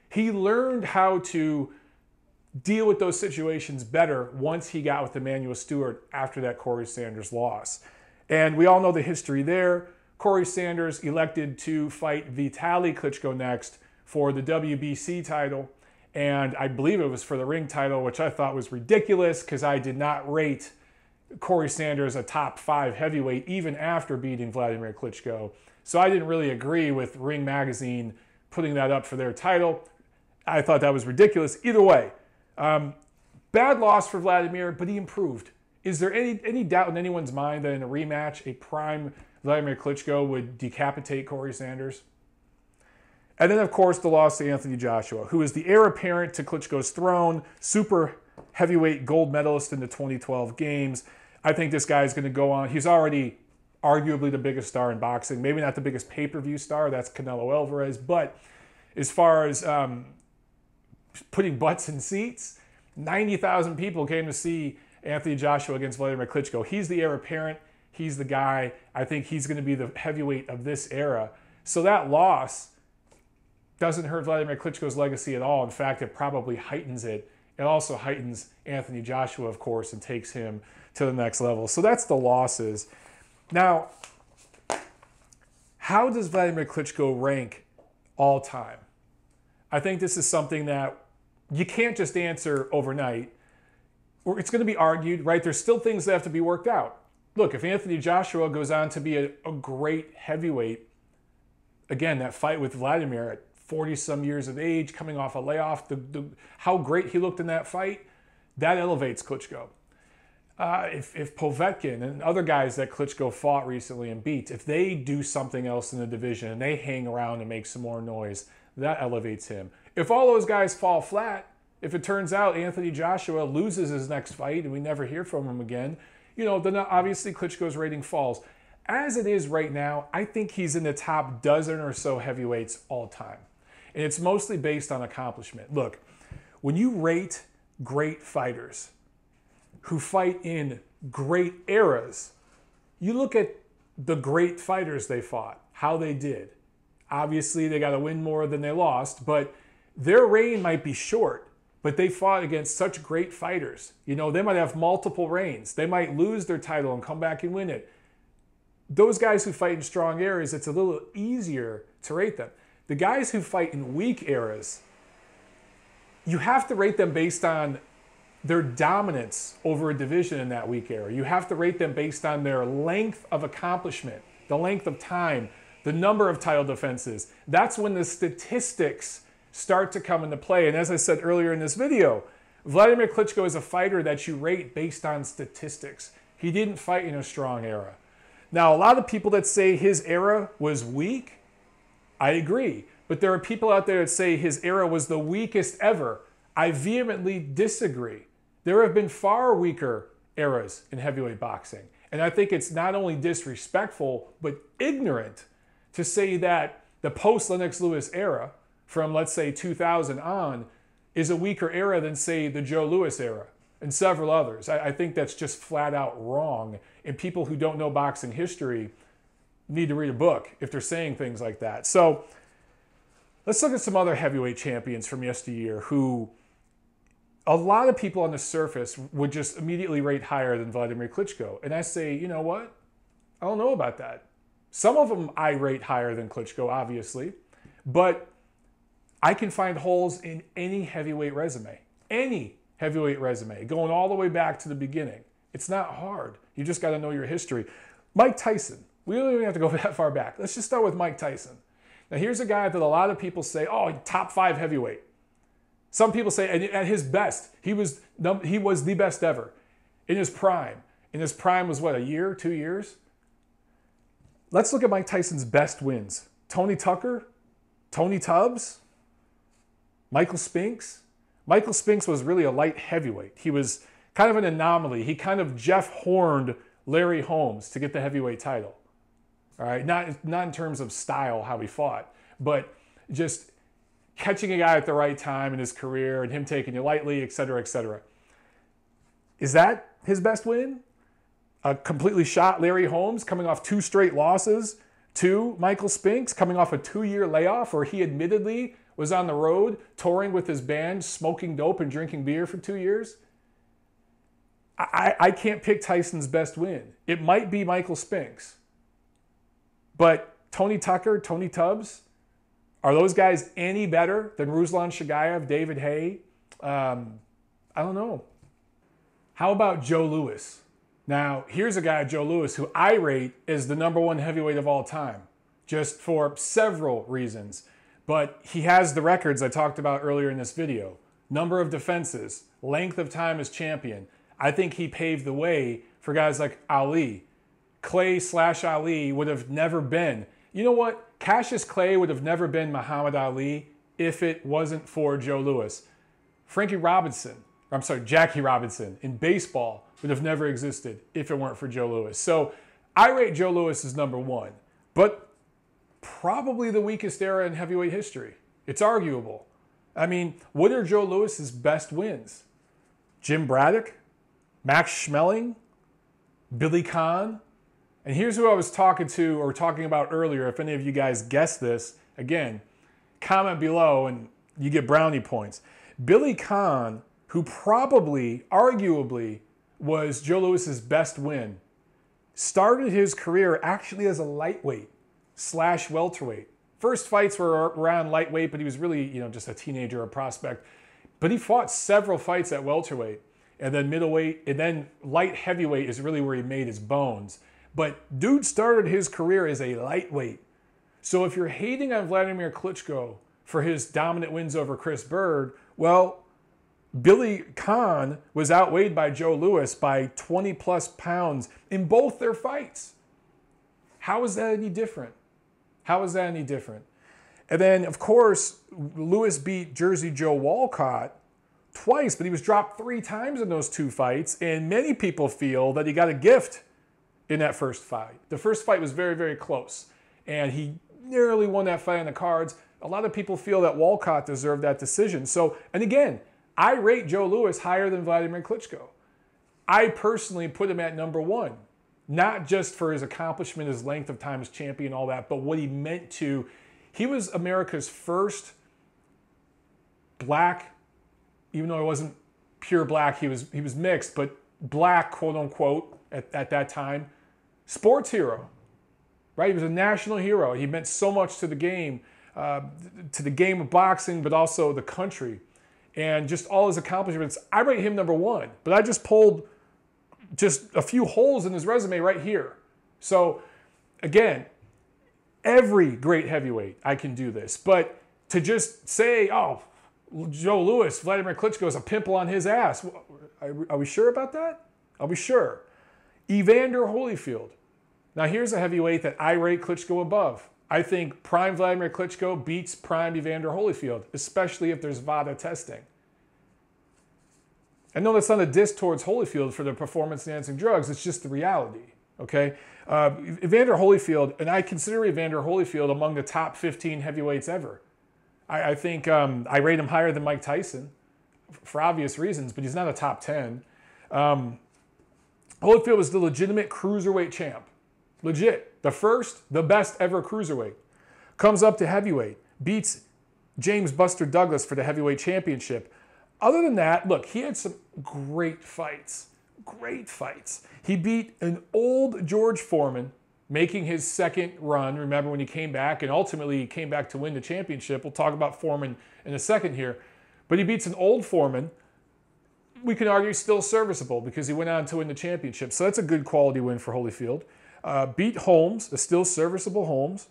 He learned how to deal with those situations better once he got with Emmanuel Stewart after that Corey Sanders loss. And we all know the history there. Corey Sanders elected to fight Vitaly Klitschko next for the WBC title. And I believe it was for the ring title, which I thought was ridiculous because I did not rate Corey Sanders a top 5 heavyweight even after beating Wladimir Klitschko. So I didn't really agree with Ring Magazine putting that up for their title. I thought that was ridiculous. Either way, bad loss for Wladimir, but he improved. Is there any doubt in anyone's mind that in a rematch, a prime Wladimir Klitschko would decapitate Corey Sanders? And then, of course, the loss to Anthony Joshua, who is the heir apparent to Klitschko's throne, super heavyweight gold medalist in the 2012 games. I think this guy is going to go on. He's already arguably the biggest star in boxing. Maybe not the biggest pay-per-view star. That's Canelo Alvarez. But as far as putting butts in seats, 90,000 people came to see Anthony Joshua against Wladimir Klitschko. He's the heir apparent. He's the guy. I think he's going to be the heavyweight of this era. So that loss doesn't hurt Wladimir Klitschko's legacy at all. In fact, it probably heightens it. It also heightens Anthony Joshua, of course, and takes him to the next level. So that's the losses. Now, how does Wladimir Klitschko rank all time? I think this is something that you can't just answer overnight. Or it's going to be argued, right? There's still things that have to be worked out. Look, if Anthony Joshua goes on to be a great heavyweight, again, that fight with Wladimir at 40-some years of age, coming off a layoff, how great he looked in that fight, that elevates Klitschko. If Povetkin and other guys that Klitschko fought recently and beat, if they do something else in the division and they hang around and make some more noise, that elevates him. If all those guys fall flat, if it turns out Anthony Joshua loses his next fight and we never hear from him again, you know, then obviously Klitschko's rating falls. As it is right now, I think he's in the top dozen or so heavyweights all time. And it's mostly based on accomplishment. Look, when you rate great fighters who fight in great eras, you look at the great fighters they fought, how they did. Obviously, they got to win more than they lost, but their reign might be short, but they fought against such great fighters. You know, they might have multiple reigns. They might lose their title and come back and win it. Those guys who fight in strong eras, it's a little easier to rate them. The guys who fight in weak eras, you have to rate them based on their dominance over a division in that weak era. You have to rate them based on their length of accomplishment, the length of time, the number of title defenses. That's when the statistics start to come into play. And as I said earlier in this video, Wladimir Klitschko is a fighter that you rate based on statistics. He didn't fight in a strong era. Now, a lot of people that say his era was weak, I agree. But there are people out there that say his era was the weakest ever. I vehemently disagree. There have been far weaker eras in heavyweight boxing. And I think it's not only disrespectful, but ignorant to say that the post-Lennox Lewis era, from let's say 2000 on, is a weaker era than, say, the Joe Louis era and several others. I think that's just flat out wrong. And people who don't know boxing history need to read a book if they're saying things like that. So let's look at some other heavyweight champions from yesteryear who a lot of people on the surface would just immediately rate higher than Wladimir Klitschko. And I say, you know what? I don't know about that. Some of them I rate higher than Klitschko, obviously. But I can find holes in any heavyweight resume. Any heavyweight resume, going all the way back to the beginning. It's not hard. You just got to know your history. Mike Tyson. We don't even have to go that far back. Let's just start with Mike Tyson. Now, here's a guy that a lot of people say, oh, top 5 heavyweight. Some people say at his best, he was the best ever in his prime. And his prime was what, a year, 2 years? Let's look at Mike Tyson's best wins. Tony Tucker, Tony Tubbs, Michael Spinks. Michael Spinks was really a light heavyweight. He was kind of an anomaly. He kind of Jeff Horned Larry Holmes to get the heavyweight title. All right, not in terms of style, how he fought, but just catching a guy at the right time in his career and him taking you lightly, et cetera, et cetera. Is that his best win? A completely shot Larry Holmes coming off 2 straight losses to Michael Spinks, coming off a 2-year layoff where he admittedly was on the road touring with his band, smoking dope and drinking beer for 2 years? I can't pick Tyson's best win. It might be Michael Spinks. But Tony Tucker, Tony Tubbs, are those guys any better than Ruslan Shagayev, David Haye? I don't know. How about Joe Louis? Now, here's a guy, Joe Louis, who I rate as the #1 heavyweight of all time, just for several reasons. But he has the records I talked about earlier in this video. Number of defenses, length of time as champion. I think he paved the way for guys like Ali. Clay/Ali would have never been. You know what? Cassius Clay would have never been Muhammad Ali if it wasn't for Joe Louis. Jackie Robinson in baseball would have never existed if it weren't for Joe Louis. So I rate Joe Louis as #1, but probably the weakest era in heavyweight history. It's arguable. I mean, what are Joe Louis's best wins? Jim Braddock, Max Schmeling, Billy Conn. And here's who I was talking about earlier. If any of you guys guessed this, again, comment below and you get brownie points. Billy Conn, who probably, arguably, was Joe Louis's best win, started his career actually as a lightweight/welterweight. First fights were around lightweight, but he was really, just a teenager, a prospect. But he fought several fights at welterweight, and then middleweight, and then light heavyweight is really where he made his bones. But dude started his career as a lightweight. So if you're hating on Wladimir Klitschko for his dominant wins over Chris Bird, well, Billy Conn was outweighed by Joe Louis by 20 plus pounds in both their fights. How is that any different? How is that any different? And then, of course, Louis beat Jersey Joe Walcott twice, but he was dropped 3 times in those 2 fights. And many people feel that he got a gift in that first fight. The first fight was very, very close. And he nearly won that fight on the cards. A lot of people feel that Walcott deserved that decision. So, and again, I rate Joe Louis higher than Wladimir Klitschko. I personally put him at #1, not just for his accomplishment, his length of time as champion, all that, but what he meant to. He was America's first black, even though he wasn't pure black, he was mixed, but black, quote unquote, at that time, sports hero, right? He was a national hero. He meant so much to the game of boxing, but also the country. and just all his accomplishments, I rate him number one. But I just pulled just a few holes in his resume right here. So again, every great heavyweight, I can do this. But to just say, oh, Joe Louis, Wladimir Klitschko is a pimple on his ass. Are we sure about that? Are we sure? Evander Holyfield. Now here's a heavyweight that I rate Klitschko above. I think prime Wladimir Klitschko beats prime Evander Holyfield, especially if there's VADA testing. I know that's not a diss towards Holyfield for the performance-enhancing drugs. It's just the reality, okay? Evander Holyfield, and I consider Evander Holyfield among the top 15 heavyweights ever. I think I rate him higher than Mike Tyson for obvious reasons, but he's not a top 10. Holyfield was the legitimate cruiserweight champ. Legit. The first, the best ever cruiserweight. Comes up to heavyweight. Beats James Buster Douglas for the heavyweight championship. Other than that, look, he had some great fights. Great fights. He beat an old George Foreman, making his second run. Remember when he came back, and ultimately he came back to win the championship. We'll talk about Foreman in a second here. But he beats an old Foreman. We can argue still serviceable because he went on to win the championship. So that's a good quality win for Holyfield. Beat Holmes, a still serviceable Holmes.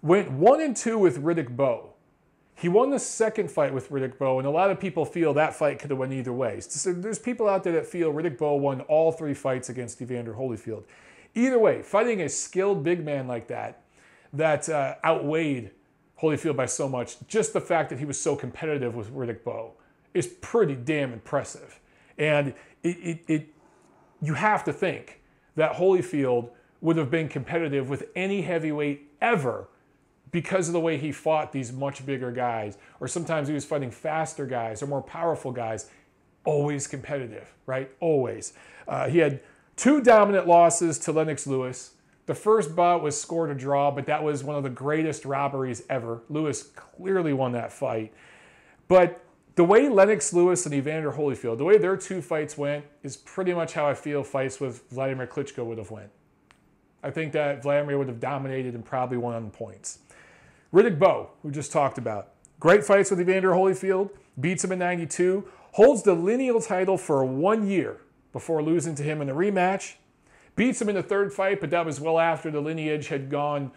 Went 1-2 with Riddick Bowe. He won the second fight with Riddick Bowe, and a lot of people feel that fight could have went either way. So there's people out there that feel Riddick Bowe won all 3 fights against Evander Holyfield. Either way, fighting a skilled big man like that outweighed Holyfield by so much, just the fact that he was so competitive with Riddick Bowe is pretty damn impressive. And you have to think that Holyfield would have been competitive with any heavyweight ever because of the way he fought these much bigger guys, or sometimes he was fighting faster guys or more powerful guys. Always competitive, right? Always. He had 2 dominant losses to Lennox Lewis. The first bout was scored a draw, but that was one of the greatest robberies ever. Lewis clearly won that fight. But the way Lennox Lewis and Evander Holyfield, the way their 2 fights went is pretty much how I feel fights with Wladimir Klitschko would have went. I think that Wladimir would have dominated and probably won on points. Riddick Bowe, we just talked about. Great fights with Evander Holyfield. Beats him in 92. Holds the lineal title for 1 year before losing to him in the rematch. Beats him in the 3rd fight, but that was well after the lineage had gone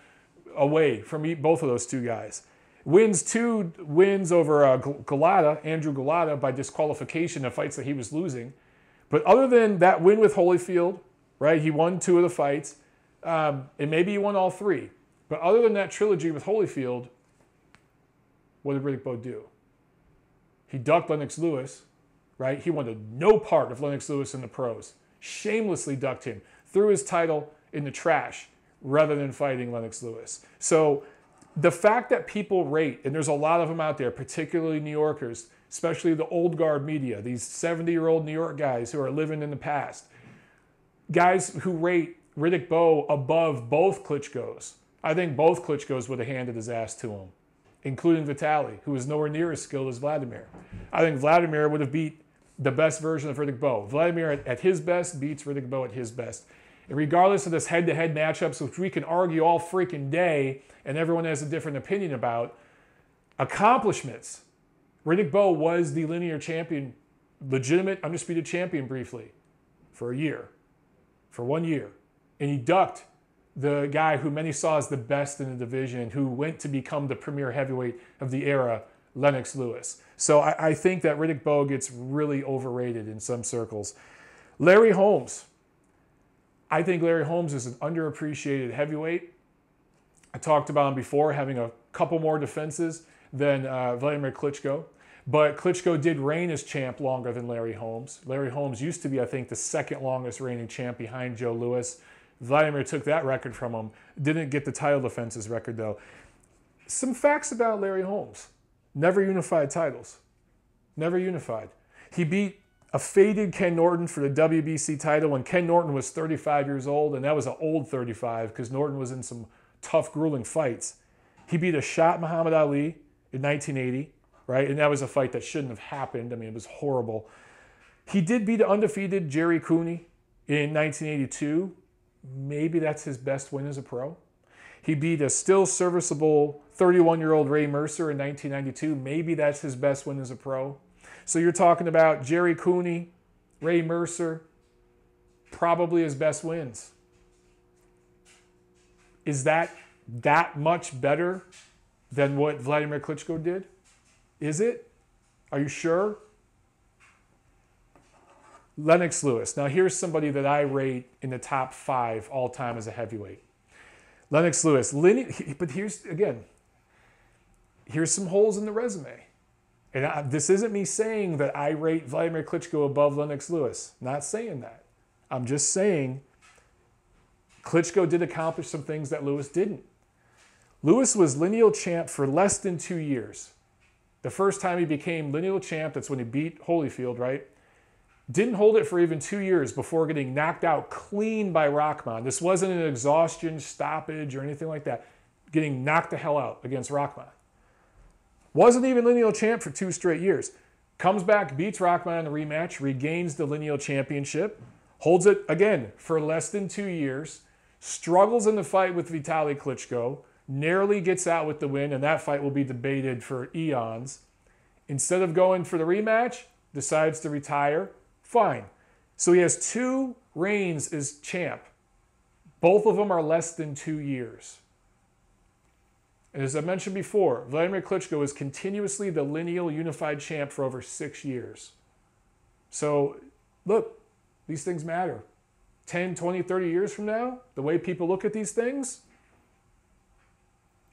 away from both of those 2 guys. Wins 2 wins over Andrew Golota, by disqualification of fights that he was losing. But other than that win with Holyfield, right, he won 2 of the fights, and maybe he won all 3. But other than that trilogy with Holyfield, what did Riddick Bowe do? He ducked Lennox Lewis, right? He wanted no part of Lennox Lewis in the pros. Shamelessly ducked him. Threw his title in the trash rather than fighting Lennox Lewis. So the fact that people rate, and there's a lot of them out there, particularly New Yorkers, especially the old guard media, these 70-year-old New York guys who are living in the past, guys who rate Riddick Bowe above both Klitschkos. I think both Klitschkos would have handed his ass to him, including Vitaly, who was nowhere near as skilled as Wladimir. I think Wladimir would have beat the best version of Riddick Bowe. Wladimir at his best beats Riddick Bowe at his best. And regardless of this head-to-head matchups, which we can argue all freaking day, and everyone has a different opinion about, accomplishments. Riddick Bowe was the linear champion, legitimate, undisputed champion briefly, for a year, for 1 year. And he ducked the guy who many saw as the best in the division, who went to become the premier heavyweight of the era, Lennox Lewis. So I think that Riddick Bowe gets really overrated in some circles. Larry Holmes. I think Larry Holmes is an underappreciated heavyweight. I talked about him before, having a couple more defenses than Wladimir Klitschko. But Klitschko did reign as champ longer than Larry Holmes. Larry Holmes used to be, I think, the 2nd longest reigning champ behind Joe Louis. Wladimir took that record from him. Didn't get the title defenses record, though. Some facts about Larry Holmes. Never unified titles. Never unified. He beat a faded Ken Norton for the WBC title when Ken Norton was 35 years old, and that was an old 35 because Norton was in some tough, grueling fights. He beat a shot Muhammad Ali in 1980, right? And that was a fight that shouldn't have happened. I mean, it was horrible. He did beat an undefeated Jerry Cooney in 1982. Maybe that's his best win as a pro. He beat a still serviceable 31-year-old Ray Mercer in 1992. Maybe that's his best win as a pro. So you're talking about Jerry Cooney, Ray Mercer, probably his best wins. Is that much better than what Wladimir Klitschko did? Is it? Are you sure? Lennox Lewis. Now here's somebody that I rate in the top 5 all time as a heavyweight. Lennox Lewis. But here's some holes in the resume. And this isn't me saying that I rate Wladimir Klitschko above Lennox Lewis. Not saying that. I'm just saying Klitschko did accomplish some things that Lewis didn't. Lewis was lineal champ for less than 2 years. The first time he became lineal champ, that's when he beat Holyfield, right? Didn't hold it for even 2 years before getting knocked out clean by Rahman. This wasn't an exhaustion, stoppage, or anything like that. Getting knocked the hell out against Rahman. Wasn't even lineal champ for 2 straight years. Comes back, beats Rahman in the rematch, regains the lineal championship, holds it again for less than 2 years, struggles in the fight with Vitaly Klitschko, narrowly gets out with the win, and that fight will be debated for eons. Instead of going for the rematch, decides to retire. Fine. So he has 2 reigns as champ. Both of them are less than 2 years. And as I mentioned before, Wladimir Klitschko is continuously the lineal unified champ for over 6 years. So, look, these things matter. 10, 20, 30 years from now, the way people look at these things,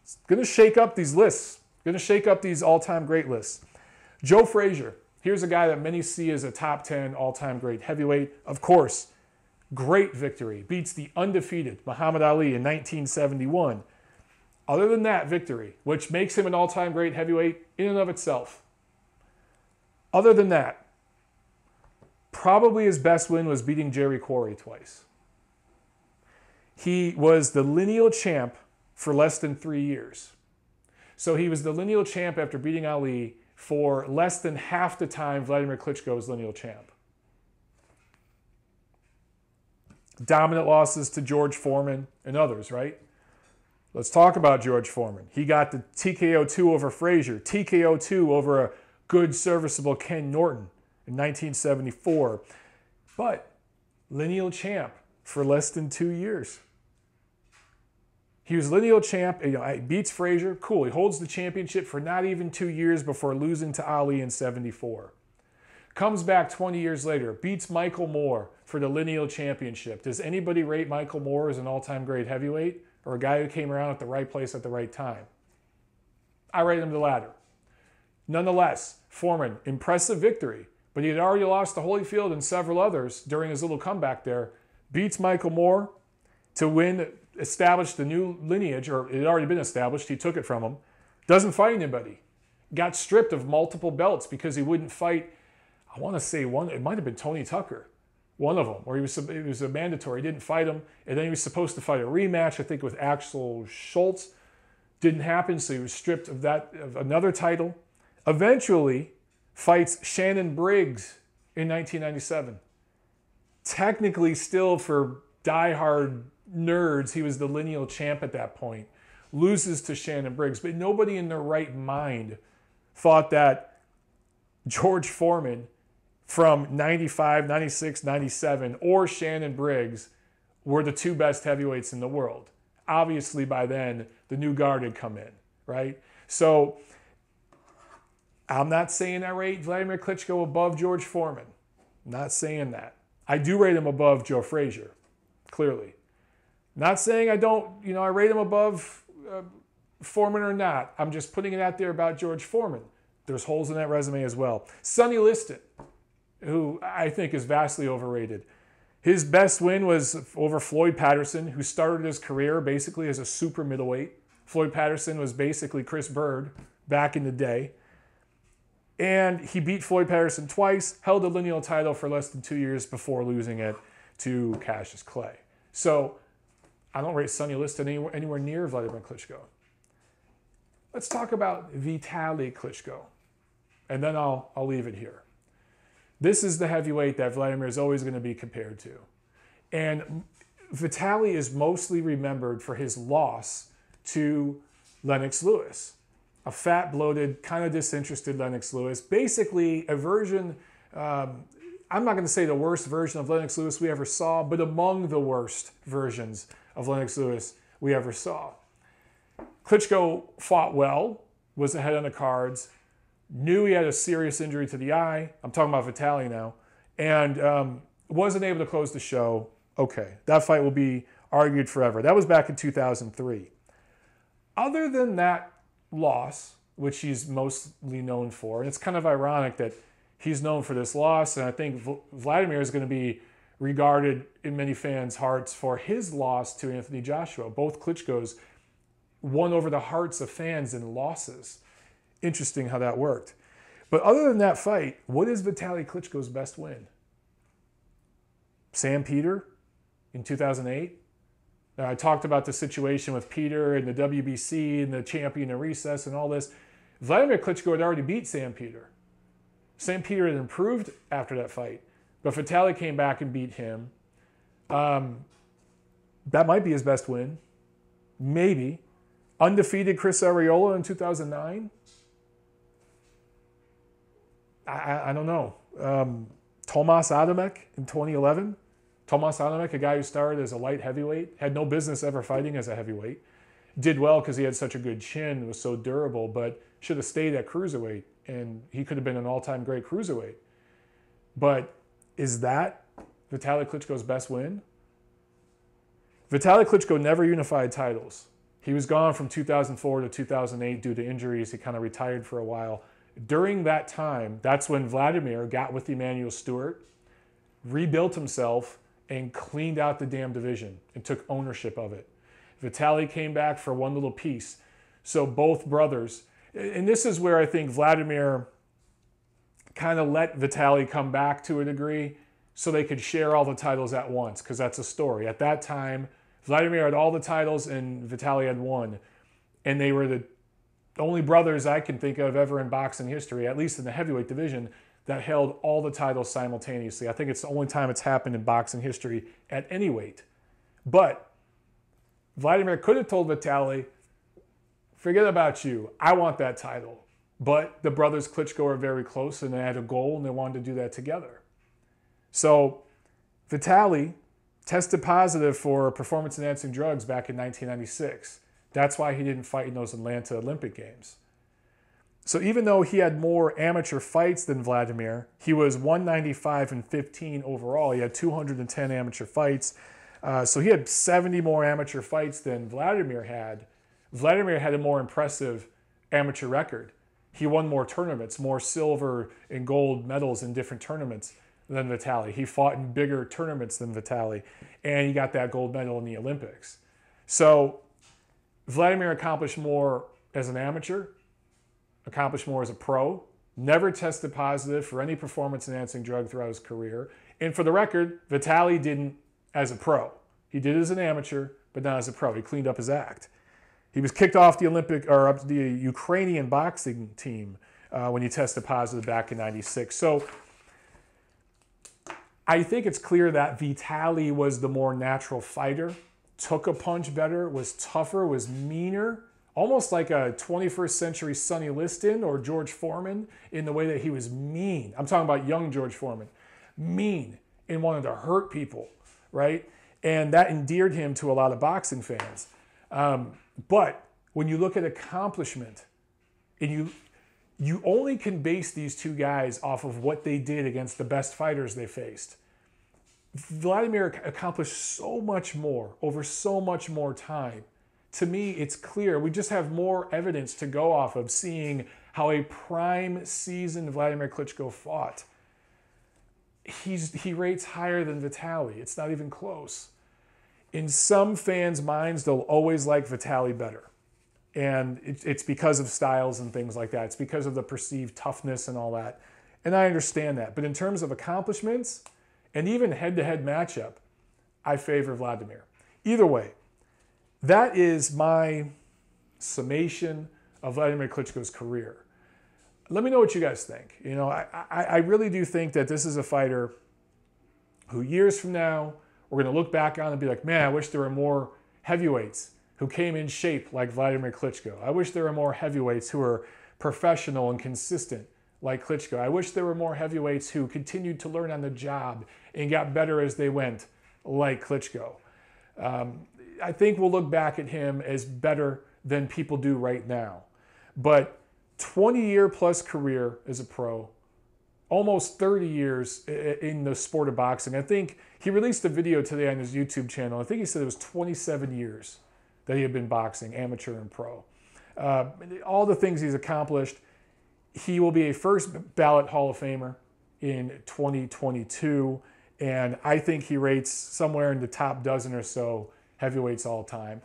it's going to shake up these lists. Going to shake up these all-time great lists. Joe Frazier. Here's a guy that many see as a top 10 all-time great heavyweight. Of course, great victory. Beats the undefeated Muhammad Ali in 1971. Other than that victory, which makes him an all-time great heavyweight in and of itself. Other than that, probably his best win was beating Jerry Quarry twice. He was the lineal champ for less than 3 years. So he was the lineal champ after beating Ali for less than half the time Wladimir Klitschko was lineal champ. Dominant losses to George Foreman and others, right? Let's talk about George Foreman. He got the TKO 2 over Frazier, TKO 2 over a good, serviceable Ken Norton in 1974. But lineal champ for less than 2 years. He was lineal champ, beats Frazier, cool. He holds the championship for not even 2 years before losing to Ali in 74. Comes back 20 years later, beats Michael Moore for the lineal championship. Does anybody rate Michael Moore as an all-time great heavyweight or a guy who came around at the right place at the right time? I rate him the latter. Nonetheless, Foreman, impressive victory, but he had already lost to Holyfield and several others during his little comeback there. Beats Michael Moore to win, establish the new lineage, or it had already been established. He took it from him. Doesn't fight anybody. Got stripped of multiple belts because he wouldn't fight, I want to say one, it might have been Tony Tucker, one of them, where it was a mandatory. He didn't fight him, and then he was supposed to fight a rematch, I think, with Axel Schultz. Didn't happen, so he was stripped of another title. Eventually, fights Shannon Briggs in 1997. Technically, still for diehard nerds, he was the lineal champ at that point. Loses to Shannon Briggs, but nobody in their right mind thought that George Foreman from 95, 96, 97, or Shannon Briggs were the 2 best heavyweights in the world. Obviously, by then, the new guard had come in, right? So, I'm not saying I rate Wladimir Klitschko above George Foreman. I'm not saying that. I do rate him above Joe Frazier, clearly. Not saying I don't, I rate him above Foreman or not. I'm just putting it out there about George Foreman. There's holes in that resume as well. Sonny Liston, who I think is vastly overrated. His best win was over Floyd Patterson, who started his career basically as a super middleweight. Floyd Patterson was basically Chris Bird back in the day. And he beat Floyd Patterson twice, held the lineal title for less than 2 years before losing it to Cassius Clay. So I don't rate Sonny Liston anywhere near Wladimir Klitschko. Let's talk about Vitaly Klitschko, and then I'll leave it here. This is the heavyweight that Wladimir is always going to be compared to. And Vitaly is mostly remembered for his loss to Lennox Lewis. a fat, bloated, kind of disinterested Lennox Lewis. Basically, a version, I'm not going to say the worst version of Lennox Lewis we ever saw, but among the worst versions of Lennox Lewis we ever saw. Klitschko fought well, was ahead on the cards, knew he had a serious injury to the eye. I'm talking about Vitaly now. And wasn't able to close the show. Okay, that fight will be argued forever. That was back in 2003. Other than that loss, which he's mostly known for, and it's kind of ironic that he's known for this loss, and I think Wladimir is going to be regarded in many fans' hearts for his loss to Anthony Joshua. Both Klitschko's won over the hearts of fans in losses. Interesting how that worked. But other than that fight, what is Vitaly Klitschko's best win? Sam Peter in 2008? Now, I talked about the situation with Peter and the WBC and the champion in recess and all this. Wladimir Klitschko had already beat Sam Peter. Sam Peter had improved after that fight, but Vitaly came back and beat him. That might be his best win. Maybe. Undefeated Chris Arreola in 2009? I don't know. Tomas Adamek in 2011? Tomas Adamek, a guy who started as a light heavyweight, had no business ever fighting as a heavyweight. Did well because he had such a good chin, was so durable, but should have stayed at cruiserweight, and he could have been an all-time great cruiserweight. But is that Vitaly Klitschko's best win? Vitaly Klitschko never unified titles. He was gone from 2004 to 2008 due to injuries. He kind of retired for a while. During that time, that's when Wladimir got with Emanuel Stewart, rebuilt himself, and cleaned out the damn division and took ownership of it. Vitaly came back for one little piece. So both brothers, and this is where I think Wladimir kind of let Vitaly come back to a degree so they could share all the titles at once, because that's a story. At that time, Wladimir had all the titles and Vitaly had one. And they were the only brothers I can think of ever in boxing history, at least in the heavyweight division, that held all the titles simultaneously. I think it's the only time it's happened in boxing history at any weight. But Wladimir could have told Vitaly, forget about you, I want that title. But the brothers Klitschko are very close and they had a goal and they wanted to do that together. So Vitaly tested positive for performance-enhancing drugs back in 1996. That's why he didn't fight in those Atlanta Olympic Games. So even though he had more amateur fights than Wladimir, he was 195-15 overall. He had 210 amateur fights. So he had 70 more amateur fights than Wladimir had. Wladimir had a more impressive amateur record. He won more tournaments, more silver and gold medals in different tournaments than Vitaly. He fought in bigger tournaments than Vitaly, and he got that gold medal in the Olympics. So Wladimir accomplished more as an amateur, accomplished more as a pro, never tested positive for any performance-enhancing drug throughout his career. And for the record, Vitaly didn't as a pro. He did as an amateur, but not as a pro. He cleaned up his act. He was kicked off the the Ukrainian boxing team when he tested positive back in '96. So I think it's clear that Vitaly was the more natural fighter, took a punch better, was tougher, was meaner, almost like a 21st century Sonny Liston or George Foreman in the way that he was mean. I'm talking about young George Foreman. Mean and wanted to hurt people, right? And that endeared him to a lot of boxing fans. But when you look at accomplishment, and you only can base these two guys off of what they did against the best fighters they faced. Wladimir accomplished so much more over so much more time. To me, it's clear. We just have more evidence to go off of seeing how a prime seasoned Wladimir Klitschko fought. He rates higher than Vitaly. It's not even close. In some fans' minds, they'll always like Vitaly better. And it's because of styles and things like that. It's because of the perceived toughness and all that. And I understand that. But in terms of accomplishments and even head-to-head matchup, I favor Wladimir. Either way, that is my summation of Wladimir Klitschko's career. Let me know what you guys think. You know, I really do think that this is a fighter who years from now, we're going to look back on and be like, man, I wish there were more heavyweights who came in shape like Wladimir Klitschko. I wish there were more heavyweights who were professional and consistent like Klitschko. I wish there were more heavyweights who continued to learn on the job and got better as they went like Klitschko. I think we'll look back at him as better than people do right now. But 20-year plus career as a pro, almost 30 years in the sport of boxing. I think he released a video today on his YouTube channel. I think he said it was 27 years that he had been boxing, amateur and pro. All the things he's accomplished. He will be a first ballot Hall of Famer in 2022. And I think he rates somewhere in the top dozen or so heavyweights all time.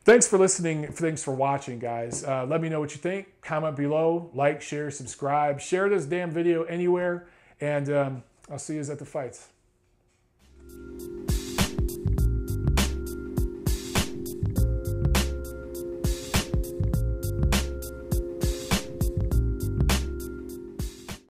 Thanks for listening. Thanks for watching, guys. Let me know what you think. Comment below. Like, share, subscribe. Share this damn video anywhere. And I'll see you at the fights.